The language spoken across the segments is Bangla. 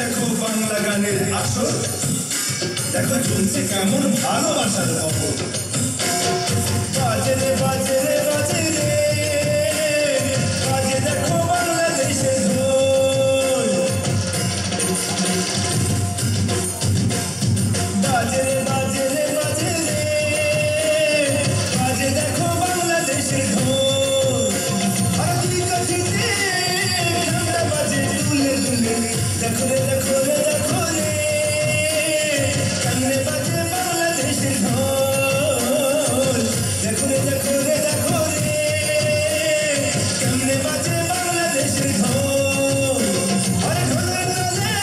দেখো বাংলা গানের আসর, দেখো চলছে কেমন ভালোবাসার খবর। বাজে রে বাজে রে বাজে রে, বাজে দেখো বাংলাদেশের ঢোল। বাজে রে বাজে রে বাজে রে, বাজে দেখো বাংলাদেশের ঢোল। আর দুই কাঠিতে ঠান্ডা বাজে দুলে দুলে, দেখো রে দেখো রে দেখো রে, কেমনে বাজে বাংলাদেশের ঢোল। দেখো রে দেখো রে দেখো রে, কেমনে বাজে বাংলাদেশের ঢোল। আরে ঢোলে ঢোলে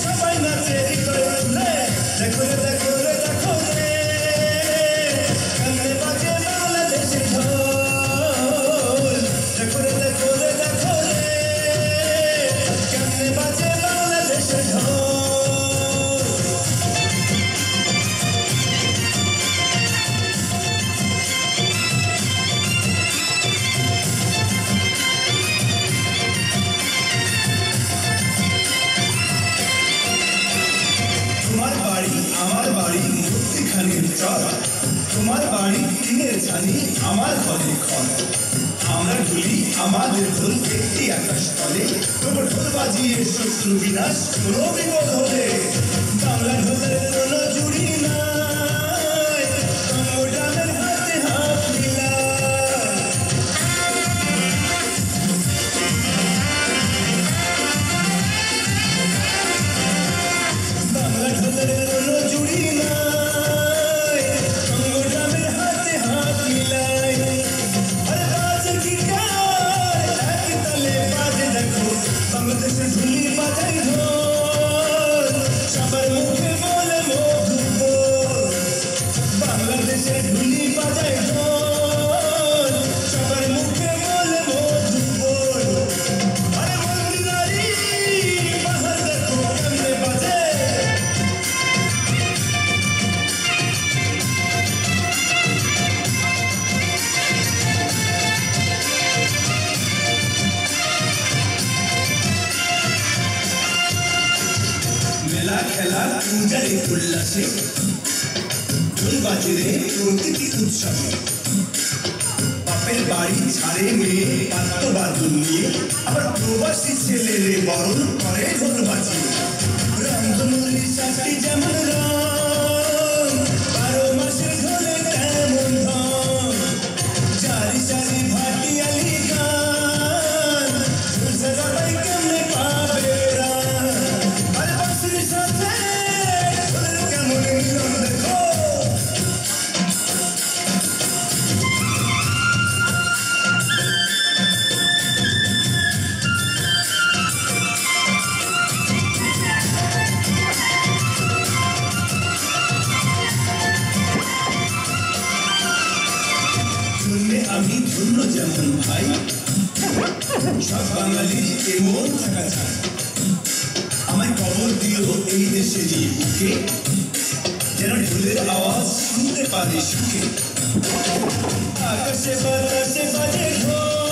সবাই নাচে হৃদয় তুলে, দেখো রে দেখো রে দেখো রে, কেমনে বাজে বাংলাদেশের ঢোল। দেখো রে দেখো রে দেখো রে, কেমনে বাজে বাংলাদেশের ঢোল। তোমার বাড়ি আমার বাড়ি মধ্যখানের চর, তোমার বাড়ি টিনের ছানি আমার ঘরের ঘর। আমরা ঢুলি আমাদের ঢোল একটি আকাশ তলে, তবু ঢোল বাজিয়ে শত্রু বিনাশ কোনো বিপদ হলে। বাংলা ঢোলের কোনো জুড়ি নাই, গ্রামের হাতে হাত মিলায়। বাংলা ঢোলের কোনো জুড়ি নাই, গ্রামের হাতে হাত মিলায়। আরে বাজে গিটার এক তালে বাজে দেখো, বাংলাদেশের ঢুলি বাজাই ঢোল। সবার মুখে বলে মধুর বোল, বাংলাদেশের ঢুলি বাজাই ঢোল। সবার মুখে বলে মধুর বোল। আরে মন্দিরারি বাহার দেখো কেমনে বাজে, মেলা খেলা পূজারে উল্লাসে, ঢোল বাজে রে প্রকৃতি উৎসবে। বাপের বাড়ি ছাড়ে মেয়ে পাত্র বাদুর নিয়ে, আবার প্রবাসী ছেলে রে বরণ করে ঢোল বাজিয়ে। রংধনুর সাথে যেমন রং, 12 মাসের ঢোলে তেমন ঢং। চারি চারি ভাটিয়ালি গান, ঢোল সবাই কেমনে পাবে প্রাণ। আরে বাঁশির সাথে ঢোলের কেমন মিলন দেখো, শুনলে আমি ধন্য যেমন ভাই, সব বাঙালির এমন থাকা চাই। আমায় খবর দিও এই দেশেরই বুকে, যেন ঢোলের আওয়াজ শুনতে পারি সুখে। আকাশে বাতাসে বাজে ঢোল,